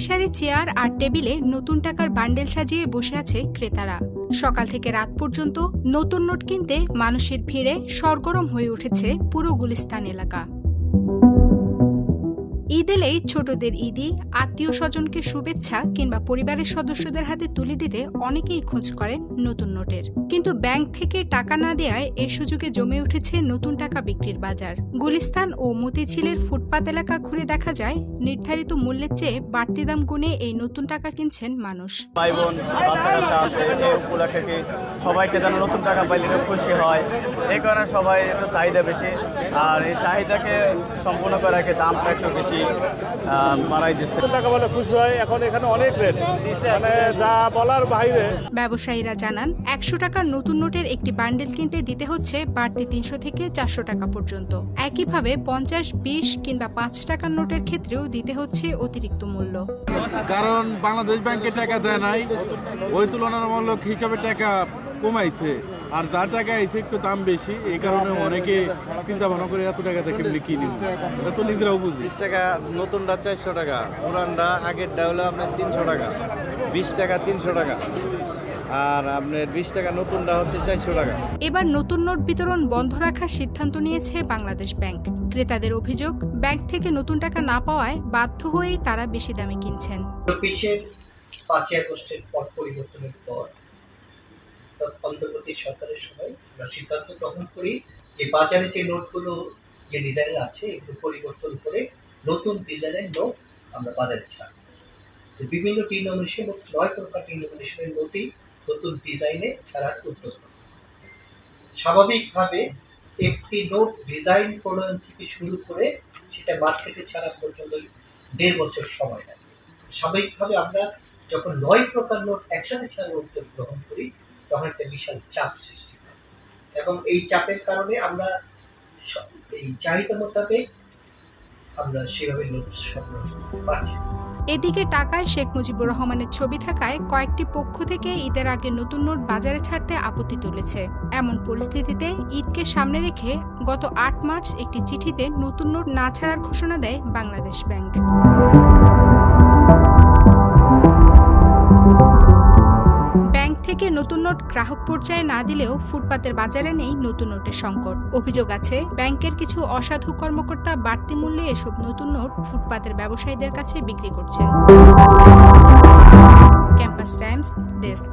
সারি সারি চেয়ার আর টেবিলে নতুন টাকার বান্ডেল সাজিয়ে বসে আছে ক্রেতারা। সকাল থেকে রাত পর্যন্ত নতুন নোট কিনতে মানুষের ভিড়ে সরগরম হয়ে উঠেছে পুরো গুলিস্তান এলাকা। ঈদ এলেই ছোটদের ঈদি, আত্মীয় স্বজনকে শুভেচ্ছা কিংবা পরিবারের সদস্যদের হাতে তুলে দিতে অনেকেই খোঁজ করেন নতুন নোটের। কিন্তু ব্যাংক থেকে টাকা না দেওয়ায় এই সুযোগে জমে উঠেছে নতুন টাকা বিক্রির বাজার। গুলিস্তান ও মতিঝিলের ফুটপাত এলাকা ঘুরে দেখা যায় নির্ধারিত মূল্যের চেয়ে বাড়তি দাম গুনে এই নতুন টাকা কিনছেন মানুষ। ভাই বোন বাচ্চা কাচ্চা আছে, এই উপলক্ষে সবাইকে যেন নতুন টাকা পাইলে খুশি হয়, এই কারণে সবাই একটু চাহিদা বেশি। আর এই চাহিদাকে সম্পূর্ণ করার দামটা একটু বেশি বাড়াই দিচ্ছে। টাকা বলে খুশি হয়, এখন এখানে অনেক রেট, মানে যা বলার বাইরে। ব্যবসায়ীরা জানান ১০০ টাকার নতুন নোটের একটি বান্ডেল কিনতে দিতে হচ্ছে বাড়তি ৩০০ থেকে ৪০০ টাকা পর্যন্ত। একইভাবে ৫০, ২০ কিংবা ৫ টাকার নোটের ক্ষেত্রেও দিতে হচ্ছে অতিরিক্ত মূল্য। কারণ বাংলাদেশ ব্যাংকে টাকা দেয় নাই, ওই তুলনামূলক হিসাবে টাকা কমাইছে, আর যা টাকা আইছে একটু দাম বেশি, এই কারণে অনেকে চিন্তা ভাবনা করে এত টাকা থেকে কিনি, এটা তো নিজেরাও বুঝি। টাকা নতুনটা 400 টাকা, পুরানটা আগেরটা হলো আপনার 300 টাকা, 20 টাকা 300 টাকা, আর আপনার 20 টাকা নতুনটা হচ্ছে 400 টাকা। এবার নতুন নোট বিতরণ বন্ধ রাখার সিদ্ধান্ত নিয়েছে বাংলাদেশ ব্যাংক। ক্রেতাদের অভিযোগ, ব্যাংক থেকে নতুন টাকা না পাওয়ায় বাধ্য হয়েই তারা বেশি দামে কিনছেন। 5 আগস্টের পর পরিবর্তনের পর অন্তর্বর্তী সরকারের সময় আমরা সিদ্ধান্ত গ্রহণ করি যে বাজারে যে নোটগুলো যে ডিজাইন আছে এগুলো পরিবর্তন করে নতুন ডিজাইনের নোট আমরা বাজারে ছাড়ব। বিভিন্ন ডিনোমিনেশন, 9 প্রকার ডিনোমিনেশনের নোটই নতুন ডিজাইনে ছাড়ার উদ্যোগ। স্বাভাবিকভাবে একটি নোট ডিজাইন প্রণয়ন থেকে শুরু করে সেটা মার্কেটে ছাড়া পর্যন্ত 1.5 বছর সময় লাগে। স্বাভাবিকভাবে আমরা যখন 9 প্রকার নোট একসাথে ছাড়ার উদ্যোগ গ্রহণ করি তখন একটা বিশাল চাপ সৃষ্টি হয়, এবং এই চাপের কারণে আমরা এই চাহিদা মোতাবেক আমরা সেভাবে নোট সংগ্রহ করতে পারছি। এদিকে টাকায় শেখ মুজিবুর রহমানের ছবি থাকায় কয়েকটি পক্ষ থেকে ঈদের আগে নতুন নোট বাজারে ছাড়তে আপত্তি তুলেছে। এমন পরিস্থিতিতে ঈদকে সামনে রেখে গত ৮ মার্চ একটি চিঠিতে নতুন নোট না ছাড়ার ঘোষণা দেয় বাংলাদেশ ব্যাংক। ব্যাংক থেকে নতুন নোট গ্রাহক পর্যায়ে না দিলেও ফুটপাতের বাজারে নেই নতুন নোটের সংকট। অভিযোগ আছে, ব্যাংকের কিছু অসাধু কর্মকর্তা বাড়তি মূল্যে এসব নতুন নোট ফুটপাতের ব্যবসায়ীদের কাছে বিক্রি করছেন। Campus Times desk.